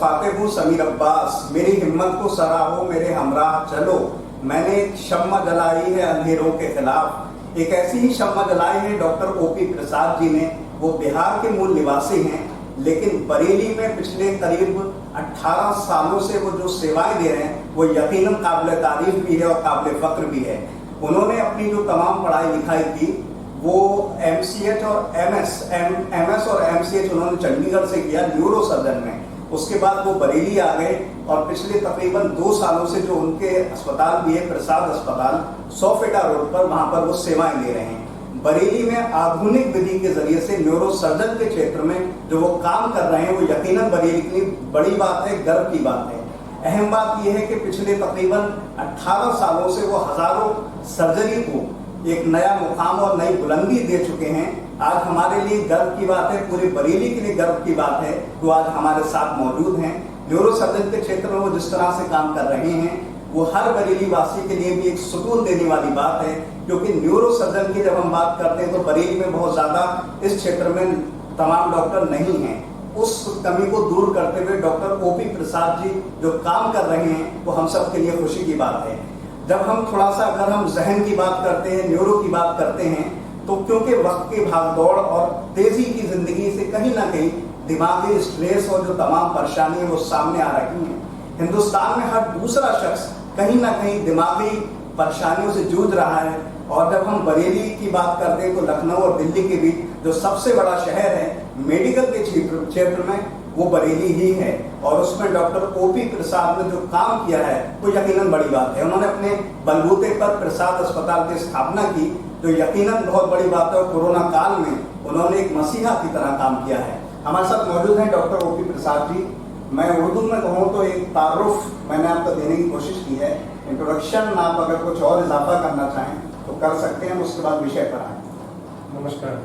मुखातिब हूँ समीर अब्बास, मेरी हिम्मत को सराहो, मेरे हमराह चलो। मैंने एक शम्मा जलाई है अंधेरों के खिलाफ। एक ऐसी ही शम्मा जलाई है डॉक्टर ओपी प्रसाद जी ने। वो बिहार के मूल निवासी हैं, लेकिन बरेली में पिछले करीब 18 सालों से वो जो सेवाएं दे रहे हैं वो यकीनन काबिल तारीफ भी है और काबिल फख्र भी है। उन्होंने अपनी जो तमाम पढ़ाई लिखाई की वो MCH और MS और MCH उन्होंने चंडीगढ़ से किया न्यूरो सर्जन में। उसके बाद वो बरेली आ गए और पिछले तकरीबन 2 सालों से जो उनके अस्पताल भी है प्रसाद अस्पताल 100 फीटा रोड पर, वहां पर वो सेवाएं दे रहे हैं। बरेली में आधुनिक विधि के जरिए से न्यूरो सर्जन के क्षेत्र में जो वो काम कर रहे हैं वो यकीनन बरेली के लिए बड़ी बात है, गर्व की बात है। अहम बात यह है कि पिछले तकरीबन 18 सालों से वो हजारों सर्जरी को एक नया मुकाम और नई बुलंदी दे चुके हैं। आज हमारे लिए गर्व की बात है, पूरे बरेली के लिए गर्व की बात है तो आज हमारे साथ मौजूद हैं। न्यूरो सर्जन के क्षेत्र में वो जिस तरह से काम कर रहे हैं वो हर बरेली वासी के लिए भी एक सुकून देने वाली बात है, क्योंकि न्यूरो सर्जन की जब हम बात करते हैं तो बरेली में बहुत ज्यादा इस क्षेत्र में तमाम डॉक्टर नहीं हैं। उस कमी को दूर करते हुए डॉक्टर ओपी प्रसाद जी जो काम कर रहे हैं वो हम सब के लिए खुशी की बात है। जब हम थोड़ा सा अगर हम जहन की बात करते हैं, न्यूरो की बात करते हैं, तो क्योंकि वक्त की भागदौड़ और तेजी की जिंदगी से कहीं ना कहीं दिमागी स्ट्रेस और जो तमाम परेशानी वो सामने आ रही हैं। हिंदुस्तान में हर दूसरा शख्स कहीं ना कहीं दिमागी परेशानियों से जूझ रहा है। और जब हम बरेली की बात करते हैं तो लखनऊ और दिल्ली के बीच जो सबसे बड़ा शहर है मेडिकल के क्षेत्र में वो बरेली ही है। और उसमें डॉक्टर ओपी प्रसाद ने जो काम किया है वो यकीनन बड़ी बात है। उन्होंने अपने बलबूते पर प्रसाद अस्पताल की स्थापना की जो यकीनन बहुत बड़ी बात है। और कोरोना काल में उन्होंने एक मसीहा की तरह काम किया है। हमारे साथ मौजूद हैं डॉक्टर ओपी प्रसाद जी। मैं उर्दू में कहूँ तो एक तारुफ मैंने आपको देने की कोशिश की है, इंट्रोडक्शन। आप अगर कुछ और इजाफा करना चाहें तो कर सकते हैं, उसके बाद विषय पर आए। नमस्कार,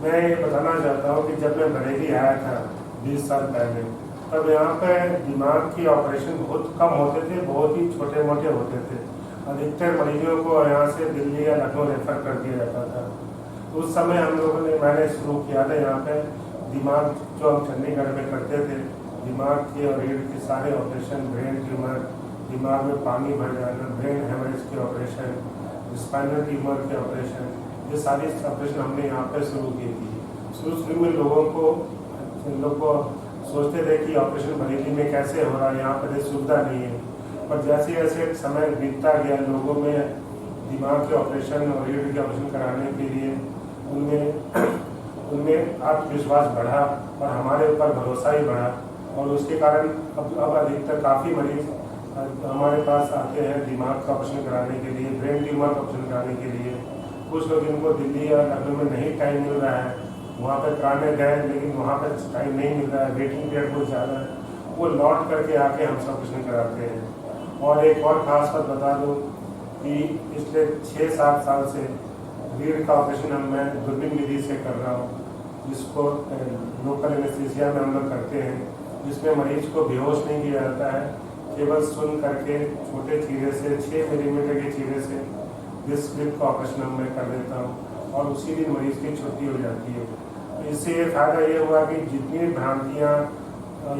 मैं ये बताना चाहता हूँ कि जब मैं बरेली आया था 20 साल पहले, तब यहाँ पे दिमाग की ऑपरेशन बहुत कम होते थे, बहुत ही छोटे मोटे होते थे। अधिकतर मरीजों को यहाँ से दिल्ली या लखनऊ रेफर कर दिया जाता था। उस समय हम लोगों ने मैंने शुरू किया था यहाँ पे दिमाग जो हम चंडीगढ़ में करते थे, दिमाग की और रीढ़ के सारे ऑपरेशन, ब्रेन ट्यूमर, दिमाग में पानी भर जाना, ब्रेन हेमरेज के ऑपरेशन, स्पाइनल ट्यूमर के ऑपरेशन, ये सारी ऑपरेशन हमने यहाँ पे शुरू की थी। शुरू में लोग को सोचते थे कि ऑपरेशन बरेली में कैसे हो रहा है, यहाँ पर सुविधा नहीं है। पर जैसे जैसे समय बीतता गया, लोगों में दिमाग के ऑपरेशन और रीढ़ के ऑपरेशन कराने के लिए उनमें आत्मविश्वास बढ़ा और हमारे ऊपर भरोसा ही बढ़ा। और उसके कारण अब अधिकतर काफ़ी मरीज हमारे पास आते हैं दिमाग का ऑपरेशन कराने के लिए, ब्रेन ट्यूमर का ऑपरेशन कराने के लिए। कुछ लोग जिनको दिल्ली या लखनऊ में नहीं टाइम मिल रहा है, वहाँ पर कराने गए लेकिन वहाँ पर टाइम नहीं मिल रहा है, वेटिंग पीरियड बहुत ज़्यादा है, वो लौट करके आके हमसे ऑपरेशन कराते हैं। और एक और ख़ास बात बता दूँ कि पिछले 6-7 साल से रीढ़ का ऑपरेशन मैं दूरबीन विधि से कर रहा हूँ, जिसको लोकल एनेस्थीसिया में हम लोग करते हैं, जिसमें मरीज को बेहोश नहीं किया जाता है, केवल सुन करके छोटे चीरे से 6 मिलीमीटर के चीरे से जिस स्लिप का ऑपरेशन मैं कर देता हूँ और उसी दिन मरीज की छुट्टी हो जाती है। तो इससे ये फायदा ये हुआ कि जितनी भ्रांतियाँ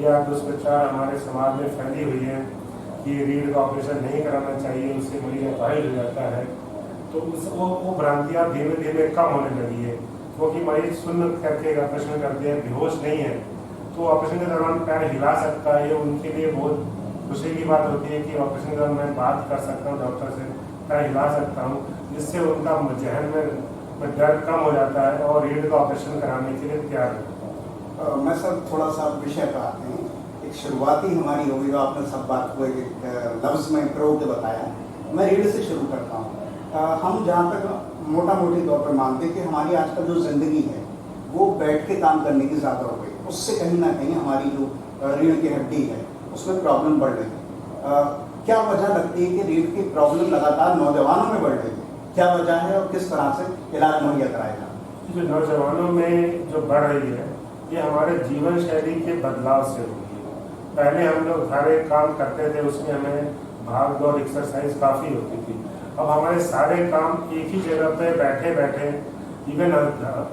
या दुष्प्रचार हमारे समाज में फैली हुई है कि रीढ़ का ऑपरेशन नहीं कराना चाहिए, उससे मरीज अपाहिज हो जाता है, तो वो भ्रांतियाँ धीमे धीमे कम होने लगी है। क्योंकि मरीज सुन करके ऑपरेशन करते हैं, बेहोश नहीं है, तो ऑपरेशन के दौरान पैर हिला सकता है। ये उनके लिए बहुत खुशी की बात होती है कि ऑपरेशन के दौरान मैं बात कर सकता हूँ डॉक्टर से, पैर हिला सकता हूँ, जिससे उनका जहन में डर कम हो जाता है और रीढ़ का ऑपरेशन कराने के लिए तैयार है। मैं सर थोड़ा सा विषय पर आते हैं। एक शुरुआती हमारी होगी जो आपने सब बात को एक लफ्ज़ में प्रयोग के बताया। मैं रीढ़ से शुरू करता हूँ। हम जहाँ तक मोटा मोटी तौर पर मानते हैं कि हमारी आजकल जो ज़िंदगी है वो बैठ के काम करने की ज़्यादा हो गई, उससे कहीं ना कहीं हमारी जो रीढ़ की हड्डी है उसमें प्रॉब्लम बढ़ रही है। क्या वजह लगती है कि रीढ़ की प्रॉब्लम लगातार नौजवानों में बढ़ रही है? क्या वजह है और किस तरह से इलाज मुहैया कराया जाए? जो नौजवानों में जो बढ़ रही है ये हमारे जीवन शैली के बदलाव से होगी। पहले हम लोग सारे काम करते थे, उसमें हमें भाग दौड़ एक्सरसाइज काफ़ी होती थी। अब हमारे सारे काम एक ही जगह पे बैठे बैठे, इवन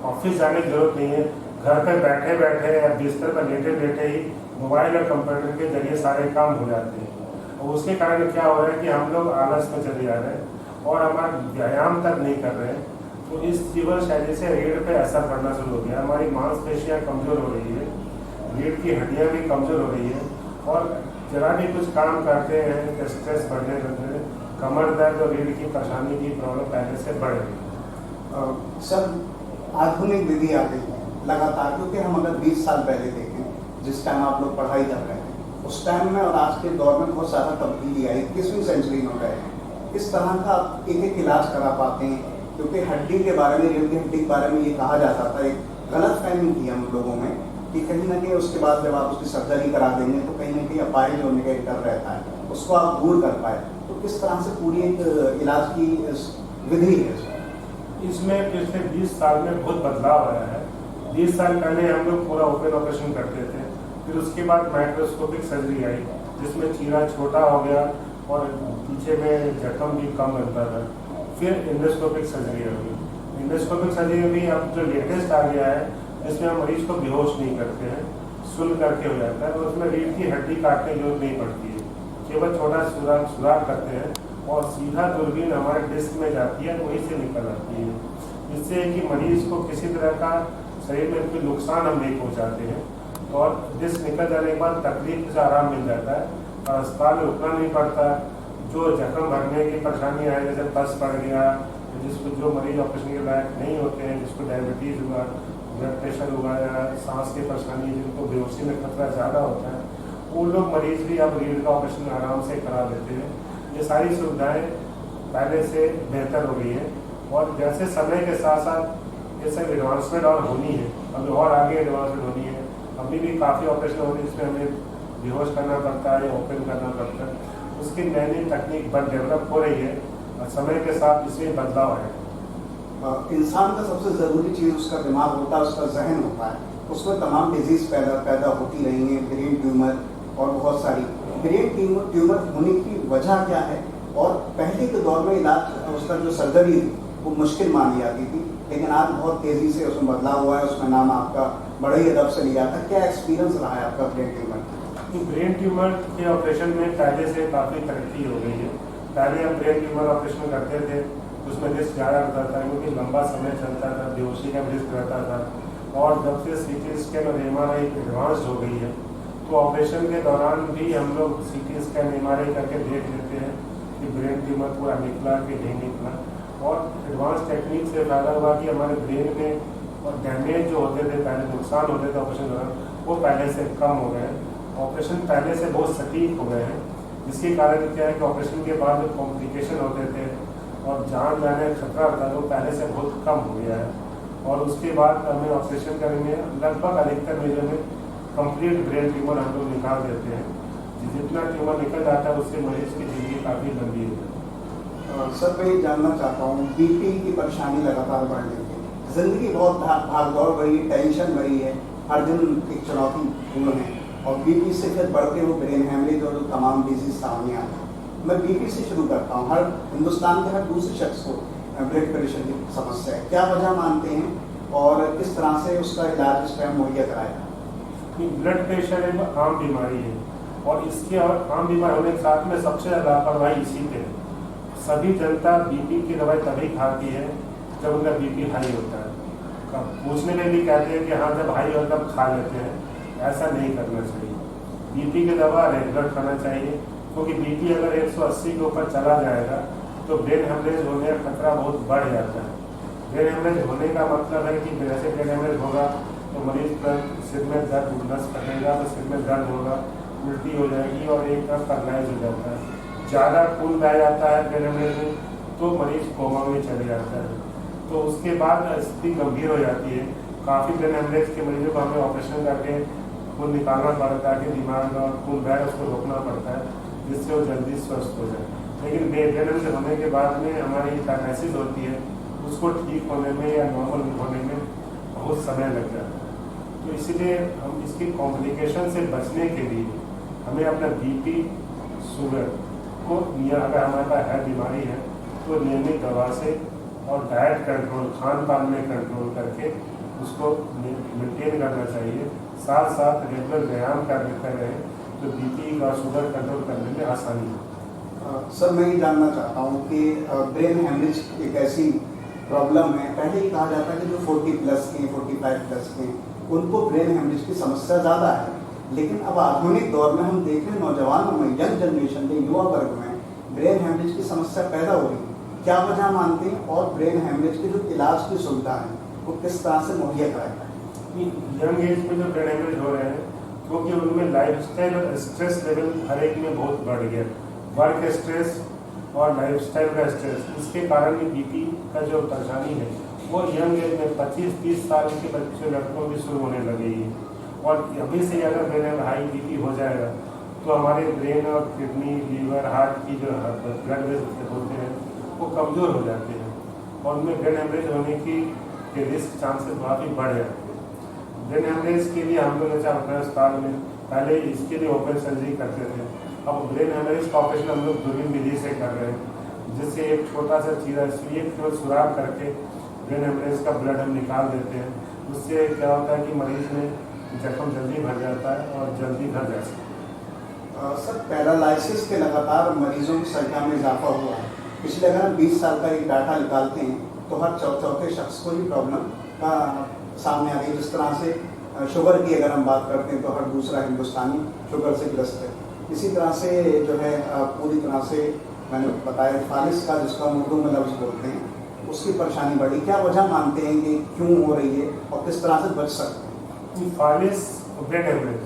ऑफिस जाने की जरूरत नहीं है, घर पर बैठे बैठे या बिस्तर पर लेटे लेटे ही मोबाइल और कंप्यूटर के जरिए सारे काम हो जाते हैं। और उसके कारण क्या हो रहा है कि हम लोग आलस में चले जा रहे हैं और हमारा व्यायाम तक नहीं कर रहे हैं। तो इस जीवन शैली से रीढ़ पे असर पड़ना शुरू हो गया। हमारी मांसपेशियाँ कमज़ोर हो रही है, रीढ़ की हड्डियाँ भी कमज़ोर हो रही है और जरा भी कुछ काम करते हैं तो स्ट्रेस बढ़ने लगते हैं, कमर दर्द और रीढ़ की परेशानी की प्रॉब्लम पहले से बढ़ रही सर आधुनिक विधि आ गई है लगातार, क्योंकि हम अगर 20 साल पहले देखें जिस टाइम आप लोग पढ़ाई कर रहे हैं उस टाइम में और आज के दौर में बहुत ज़्यादा तब्दीली आई, 21वीं सेंचुरी में गए हैं। किस तरह का आप एक एक इलाज करा पाते हैं? क्योंकि हड्डी के बारे में, रीढ़ की हड्डी के बारे में ये कहा जाता था, एक गलत फहमी थी हम लोगों में कि कहीं ना कहीं उसके बाद जब आप उसकी सर्जरी करा देंगे तो कहीं ना कहीं अपाहिज होने का एक डर रहता है, उसको आप दूर कर पाए। तो किस तरह से पूरी एक इलाज की विधि है? इसमें पिछले 20 साल में बहुत बदलाव आया है। 20 साल पहले हम लोग पूरा ओपन ऑपरेशन करते थे, फिर उसके बाद माइक्रोस्कोपिक सर्जरी आई जिसमें चीरा छोटा हो गया और पीछे में जख्म भी कम बनता था। फिर इंडोस्कोपिक सर्जरी हो गई। इंडोस्कोपिक सर्जरी भी अब जो लेटेस्ट आ गया है जिसमें हम मरीज को बेहोश नहीं करते हैं, सुन करके हो जाता है और उसमें रीढ़ की हड्डी काटने की जरूरत नहीं पड़ती है, केवल छोटा सुराख करते हैं और सीधा दूरबीन हमारे डिस्क में जाती है, वहीं से निकल आती है। इससे कि मरीज को किसी तरह का शरीर में कोई नुकसान हम नहीं पहुंचाते हैं और डिस्क निकल जाने के बाद तकलीफ से आराम मिल जाता है और अस्पताल में रुकना नहीं पड़ता। जो जख्म भरने की परेशानी है, जैसे पस पड़ गया, जिसको जो मरीज ऑपरेशन के लायक नहीं होते हैं, जिसको डायबिटीज़ हुआ, ब्लड प्रेशर हुआ या सांस की परेशानी, जिनको बेहोशी में खतरा ज़्यादा होता है, वो लोग मरीज भी अब रीढ़ का ऑपरेशन आराम से करा लेते हैं। ये सारी सुविधाएं पहले से बेहतर हो गई हैं और जैसे समय के साथ साथ ये सब एडवांसमेंट और होनी है, अभी और आगे एडवांसमेंट होनी है। अभी भी काफ़ी ऑपरेशन हो रही है जिसमें हमें बेहोश करना पड़ता है या ओपन करना पड़ता है। उसकी नई नई तकनीक बन डेवलप हो रही है और समय के साथ इसमें बदलाव है। इंसान का सबसे ज़रूरी चीज़ उसका दिमाग होता है, उसका जहन होता है। उसमें तमाम डिजीज़ पैदा होती रही हैं, ब्रेन ट्यूमर और बहुत सारी। ब्रेन ट्यूमर होने की वजह क्या है? और पहले के दौर में इलाज, उसका जो सर्जरी थी वो मुश्किल मानी जाती थी, लेकिन आज बहुत तेज़ी से उसमें बदलाव हुआ है, उसमें नाम आपका बड़े ही अदब से लिया था। क्या एक्सपीरियंस रहा है आपका ब्रेन ट्यूमर? ब्रेन ट्यूमर के ऑपरेशन में पहले से काफ़ी तरक्की हो गई है। पहले हम ब्रेन ट्यूमर ऑपरेशन करते थे, उसमें रिस्क ज़्यादा रहता था क्योंकि लंबा समय चलता था, बेहोशी का रिस्क रहता था। और जब से CT स्कैन और MRI एडवांस हो गई है तो ऑपरेशन के दौरान भी हम लोग CT स्कैन MRI करके देख लेते हैं कि ब्रेन ट्यूमर पूरा निकला कि नहीं निकला। और एडवांस टेक्निक से फ़ायदा हुआ कि हमारे ब्रेन में और डैमेज जो होते थे, पहले नुकसान होते थे ऑपरेशन के दौरान, वो पहले से कम हो गए हैं। ऑपरेशन पहले से बहुत सटीक हो गए हैं, जिसके कारण क्या है कि ऑपरेशन के बाद जो कॉम्प्लिकेशन होते थे और जान जाने का खतरा होता है वो पहले से बहुत कम हो गया है। और उसके बाद हमें ऑपरेशन करेंगे लगभग अधिकतर मरीजों में कंप्लीट ब्रेन ट्यूमर हम लोग निकाल देते हैं। जितना ट्यूमर निकल जाता है उससे मरीज की ज़िंदगी काफ़ी लंबी हो जाती है। सर मैं ये जानना चाहता हूँ, BP की परेशानी लगातार बढ़ रही है, ज़िंदगी बहुत भाग दौड़ भरी है, टेंशन भरी है, हर दिन एक चुनौती पूर्ण है और BP से फिर बढ़ते हुए ब्रेन हेमरेज और तमाम डिजीज सामने आते हैं। मैं BP से शुरू करता हूँ। हर हिंदुस्तान के हर दूसरे शख्स को ब्लड प्रेशर की समस्या है, क्या वजह मानते हैं और किस तरह से उसका इलाज इस टाइम मुहैया कराएगा? ब्लड प्रेशर एक आम बीमारी है और इसके आम बीमारी होने के साथ में सबसे ज़्यादा लापरवाही इसी पे है। सभी जनता BP की दवाई तभी खाती है जब उनका BP हाई होता है। पूछने में भी कहते हैं कि हाँ जब हाई होता तब खा लेते हैं, ऐसा नहीं करना चाहिए। BP की दवा रेगुलर खाना चाहिए क्योंकि BP अगर 180 के ऊपर चला जाएगा तो ब्रेन हेमरेज होने का खतरा बहुत बढ़ जाता है। ब्रेन हेमरेज होने का मतलब है कि जैसे ब्रेन हेमरेज होगा तो मरीज पर सिर में दर्द, नस कटेगा तो सिर में दर्द होगा, उल्टी हो जाएगी और एक तरफ पैरालाइज हो जाता है। ज़्यादा खून बह जाता है ब्रेन हेमरेज में तो मरीज कोमा में चले जाता है, तो उसके बाद स्थिति गंभीर हो जाती है। काफ़ी ब्रेन हेमरेज के मरीजों को हमें ऑपरेशन करके खून निकालना पड़ता है कि दिमाग में खून बह उसको रोकना पड़ता है जिससे वो जल्दी स्वस्थ हो जाए। लेकिन ब्रेन हेमरेज होने के बाद में हमारी डायग्नोसिस होती है, उसको ठीक होने में या नॉर्मल होने में बहुत समय लग जाता है। तो इसीलिए हम इसकी कॉम्प्लिकेशन से बचने के लिए हमें अपना BP, शुगर को अगर हमारे पास है बीमारी है तो नियमित दवा से और डाइट कंट्रोल, खान पान में कंट्रोल करके उसको मेंटेन करना चाहिए। साथ साथ रेगुलर व्यायाम करते रहे तो बीपी और शुगर कंट्रोल करने में आसानी हो। सर मैं ये जानना चाहता हूँ कि ब्रेन हेमरेज एक ऐसी प्रॉब्लम है, पहले ही कहा जाता है कि जो 40 प्लस के 45 प्लस के उनको ब्रेन हेमरेज की समस्या ज़्यादा है, लेकिन अब आधुनिक दौर में हम देख रहे हैं नौजवानों में, यंग जनरेशन में, युवा वर्ग में ब्रेन हेमरेज की समस्या पैदा हो रही है। क्या वजह मानते हैं और ब्रेन हेमरेज के जो इलाज की सुविधा है वो किस तरह से मुहैया कराया जाए? यंग एज में जो ब्रेन हेमरेज हो रहे हैं क्योंकि उनमें लाइफस्टाइल और स्ट्रेस लेवल हर एक में बहुत बढ़ गया, वर्क स्ट्रेस और लाइफस्टाइल का स्ट्रेस, इसके कारण भी बीपी का जो परेशानी है वो यंग एज में 25-30 साल के बच्चे लड़कों में शुरू होने लगी है। और अभी से अगर ब्रेन हाई बीपी हो जाएगा तो हमारे ब्रेन और किडनी, लीवर, हार्ट की जो ब्लड वेसल्स होते हैं वो कमज़ोर हो जाते हैं और उनमें ब्रेन हेमरेज होने के रिस्क चांसेस काफ़ी बढ़ जाते हैं। ब्रेन हेमरेज के लिए हम लोग जैसे अपने अस्पताल में पहले इसके लिए ओपन सर्जरी करते थे, अब ब्रेन हेमरेज का ऑपरेशन हम लोग दूरबीन विधि से कर रहे हैं, जिससे एक छोटा सा चीरा केवल सुराख करके ब्रेन हेमरेज का ब्लड हम निकाल देते हैं। उससे क्या होता है कि मरीज में जख्म जल्दी भर जाता है और जल्दी भर जा सकता है। सर पैरालिसिस के लगातार मरीजों की संख्या में इजाफा हुआ है। पिछले अगर हम 20 साल का एक डाटा निकालते हैं तो हर चौथे शख्स को ही प्रॉब्लम का सामने आ रही है। जिस तरह से शुगर की अगर हम बात करते हैं तो हर दूसरा हिंदुस्तानी शुगर से ग्रस्त है। इसी तरह से जो है पूरी तरह से मैंने बताया फालिस का, जिसको हम उर्दू में लफ्ज़ बोलते हैं, उसकी परेशानी बढ़ी। क्या वजह मानते हैं कि क्यों हो रही है और किस तरह से बच सकते हैं? फालिस और ब्रेन हेमरेज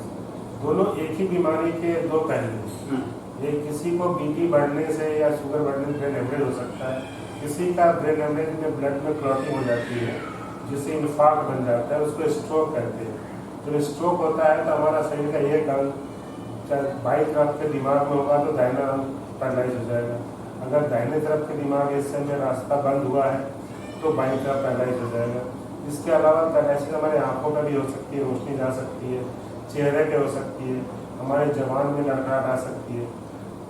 दोनों एक ही बीमारी के दो पहलू हैं। एक किसी को बीपी बढ़ने से या शुगर बढ़ने से ब्रेन हेमरेज हो सकता है, किसी का ब्रेन हेमरेज में ब्लड में क्लॉटिंग हो जाती है जिससे इन्फार्क्ट बन जाता है, उसको स्ट्रोक कहते हैं। जब स्ट्रोक होता है तो हमारा शरीर का एक अंग चाहे बाईं तरफ के दिमाग में होगा तो दाहिना अंग पैरालाइज हो जाएगा, अगर दाहिने तरफ के दिमाग हिस्से में रास्ता बंद हुआ है तो बाईं तरफ पैरालाइज हो जाएगा। इसके अलावा पैरालाइसिस हमारे आँखों पर भी हो सकती है, रोशनी जा सकती है, चेहरे पे हो सकती है, हमारे जवान में लड़खड़ाहट आ सकती है।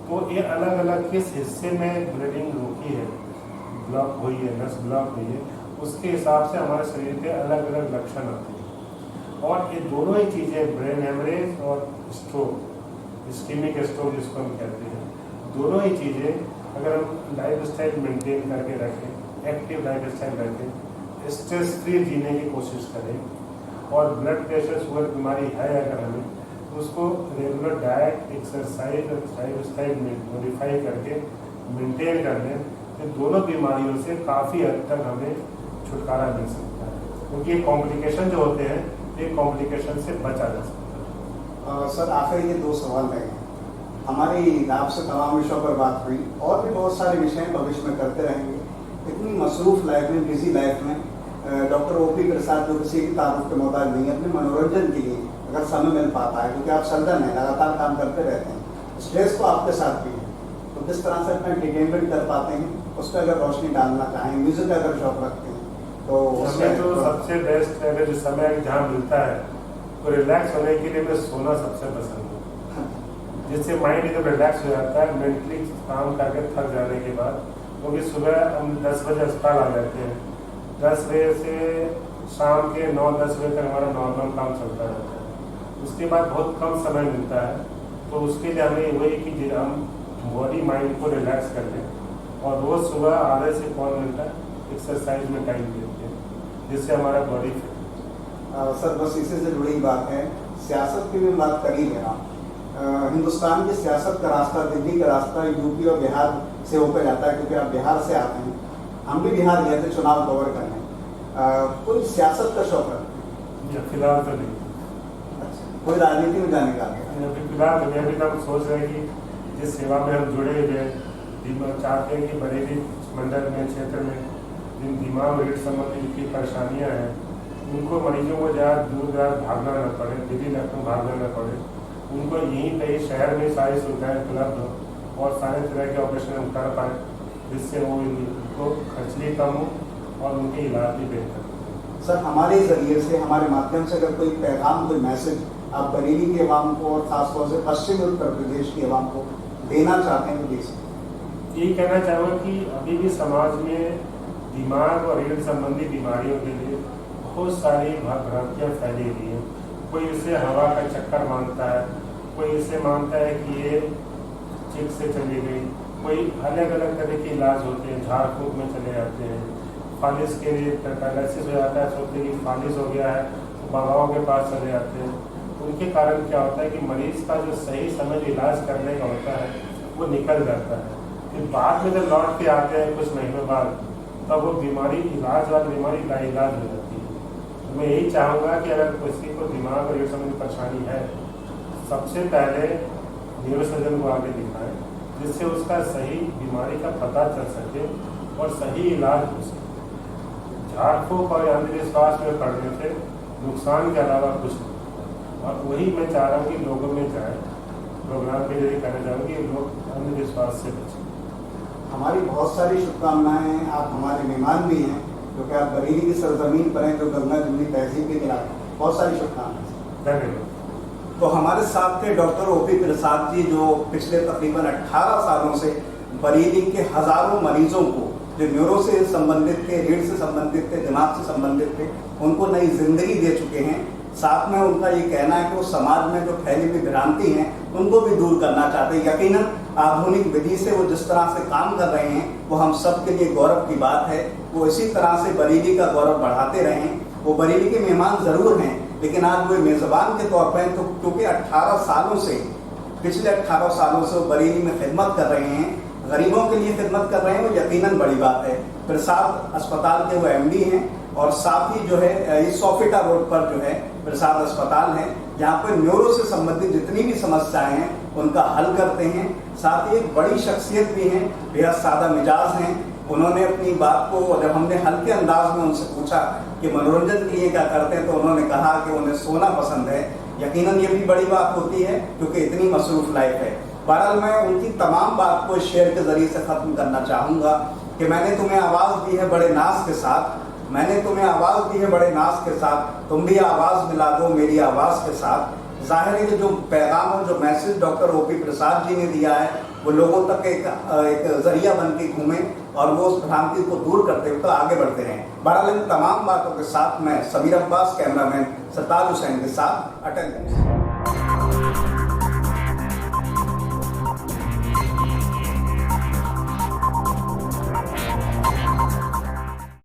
तो ये अलग अलग किस हिस्से में ब्लीडिंग रुकी है, ब्लॉक हुई है, नस ब्लॉक हुई है, उसके हिसाब से हमारे शरीर के अलग अलग लक्षण आते हैं। और ये दोनों ही चीज़ें ब्रेन हेमरेज और स्ट्रोक, इस्कीमिक स्ट्रोक जिसको हम कहते हैं, दोनों ही चीज़ें अगर हम लाइफ स्टाइल मेंटेन करके रखें, एक्टिव लाइफ स्टाइल रखें, स्ट्रेस फ्री जीने की कोशिश करें और ब्लड प्रेशर शुगर बीमारी है अगर हमें, उसको रेगुलर डाइट, एक्सरसाइज और लाइफ स्टाइल में मॉडिफाई करके मेंटेन कर लें तो दोनों बीमारियों से काफ़ी हद तक हमें छुटकारा मिल सकता है, क्योंकि ये कॉम्प्लिकेशन जो होते हैं ये कॉम्प्लिकेशन से बचा जा सकता है। सर आखिर ये 2 सवाल रहे। हमारी आपसे तमाम विषयों पर बात हुई और भी बहुत सारे विषय भविष्य में करते रहेंगे। इतनी मसरूफ लाइफ में, बिजी लाइफ में डॉक्टर ओपी प्रसाद जो किसी की तारुफ के मोहताज नहीं, अपने मनोरंजन के लिए अगर समय मिल पाता है, क्योंकि आप सर्जन हैं, लगातार काम करते रहते हैं, स्ट्रेस तो आपके साथ भी है, तो किस तरह से अपना एंटरटेनमेंट कर पाते हैं, उस पर अगर रोशनी डालना चाहें, म्यूजिक का अगर शौक रखते हैं तो हमें तो सबसे बेस्ट है जो समय जहाँ मिलता है तो रिलैक्स होने के लिए मैं सोना सबसे पसंद है, जिससे माइंड जब रिलैक्स हो जाता है मेंटली काम करके थक जाने के बाद, क्योंकि सुबह हम 10 बजे अस्पताल आ जाते हैं, 10 बजे से शाम के 9-10 बजे तक हमारा नॉर्मल काम चलता रहता है, उसके बाद बहुत कम समय मिलता है। तो उसके लिए हमें वही कि हम बॉडी माइंड को रिलैक्स कर लें और रोज़ सुबह आधे से पौन घंटा एक्सरसाइज में टाइम देते हैं, जिससे हमारा बॉडी फिट। सर बस इसी से जुड़ी बात है, सियासत की भी बात कर ही लेना। हिंदुस्तान की सियासत का रास्ता, दिल्ली का रास्ता यूपी और बिहार से होकर जाता है, क्योंकि आप बिहार से आते हैं, हम भी बिहार गए थे चुनाव कवर करने। कोई सियासत का शौक रखते हैं? फिलहाल तो नहीं। अच्छा, कोई राजनीति में जाने का? अभी फिलहाल तो अभी तक सोच रहे हैं कि जिस सेवा में हम जुड़े हुए हैं, चाहते हैं कि बरेली मंडल में, क्षेत्र में जिन दिमाग रीढ़ संबंधी की परेशानियाँ हैं उनको मरीजों को ज़्यादा दूर दराज भागना न पड़े, दिल्ली लखनऊ भागना न पड़े, उनको यहीं पे शहर में सारी सुविधाएं उपलब्ध हो और सारे तरह के ऑपरेशन हम कर पाएँ, जिससे वो उनको खर्च भी कम हो और उनके इलाज भी बेहतर हो। सर हमारे जरिए से, हमारे माध्यम से अगर कोई पैगाम, कोई मैसेज आप बरेली के अवाम को और ख़ासतौर से पश्चिमी उत्तर प्रदेश के अवाम को देना चाहते हैं तो दे सकते हैं? ये कहना चाहूँगा कि अभी भी समाज में दिमाग और रीढ़ संबंधी बीमारियों के लिए बहुत सारी भ्रांतियाँ फैली हुई हैं, कोई इसे हवा का चक्कर मानता है, कोई इसे मानता है कि ये चिक से चली गई, कोई अलग अलग तरह के इलाज होते हैं, झाड़ फूक में चले जाते हैं। फालिस के लिए पैरालिसिस हो जाता है, सोचते हैं कि फालिस हो गया है तो बाबाओं के पास चले जाते हैं। उनके कारण क्या होता है कि मरीज का जो सही समय इलाज करने का होता है वो निकल जाता है। फिर बाद में जब लौट के आते हैं कुछ महीनों बाद, तब वो बीमारी इलाज वाली बीमारी लाइलाज हो जाती है। तो मैं यही चाहूँगा कि अगर किसी को दिमाग और रीढ़ संबंधी परेशानी है, सबसे पहले न्यूरोसर्जन को आगे दिखाएं, जिससे उसका सही बीमारी का पता चल सके और सही इलाज हो सके। झाड़ फूक और अंधविश्वास में पड़ने से नुकसान के अलावा कुछ नहीं, और वही मैं चाह रहा हूँ कि लोगों में जाए। प्रोग्राम के लिए कहना चाहूँगी कि लोग अंधविश्वास से बचें। हमारी बहुत सारी शुभकामनाएं हैं। आप हमारे मेहमान भी हैं, क्योंकि आप बरेली की सरजमीन पर हैं, जो गंगा जमुनी तहजीब के खिलाफ। बहुत सारी शुभकामनाएं। धन्यवाद। तो हमारे साथ थे डॉक्टर ओपी प्रसाद जी, जो पिछले तकरीबन 18 सालों से बरेली के हजारों मरीजों को जो न्यूरो से संबंधित थे, रीढ़ से संबंधित थे, दिमाग से संबंधित थे, उनको नई जिंदगी दे चुके हैं। साथ में उनका ये कहना है कि वो समाज में जो फैली हुई भ्रांति हैं उनको भी दूर करना चाहते हैं। यकीनन आधुनिक विधि से वो जिस तरह से काम कर रहे हैं वो हम सब के लिए गौरव की बात है। वो इसी तरह से बरेली का गौरव बढ़ाते रहें। वो बरेली के मेहमान जरूर हैं, लेकिन आज वो मेजबान के तौर पर, तो क्योंकि 18 सालों से, पिछले 18 सालों से वो बरेली में खिदमत कर रहे हैं, गरीबों के लिए खिदमत कर रहे हैं, वो यकीनन बड़ी बात है। प्रसाद अस्पताल के वो MD हैं, और साथ ही जो है ये सोफिटा रोड पर जो है प्रसाद अस्पताल है, जहाँ पर न्यूरो से संबंधित जितनी भी समस्याएं हैं उनका हल करते हैं। साथ ही एक बड़ी शख्सियत भी हैं, बेहद सादा मिजाज हैं। उन्होंने अपनी बात को, जब हमने हल्के अंदाज में उनसे पूछा कि मनोरंजन के लिए क्या करते हैं, तो उन्होंने कहा कि उन्हें सोना पसंद है। यकीनन ये भी बड़ी बात होती है, क्योंकि इतनी मसरूफ लाइफ है। बहरहाल मैं उनकी तमाम बात को शेयर के जरिए से खत्म करना चाहूँगा कि मैंने तुम्हें आवाज़ दी है बड़े नाज के साथ, मैंने तुम्हें आवाज़ दी है बड़े नाज के साथ, तुम भी आवाज़ मिला दो मेरी आवाज़ के साथ। जाहिर है कि जो पैगाम और जो message doctor OP Prasad ji ने दिया है वो लोगों तक एक जरिया बन के घूमे, और वो उस भ्रांति को दूर करते हुए तो आगे बढ़ते रहें। बहरहाल इन तमाम बातों के साथ मैं समीर अब्बास, कैमरामैन सरताज हुसैन के साथ अटल।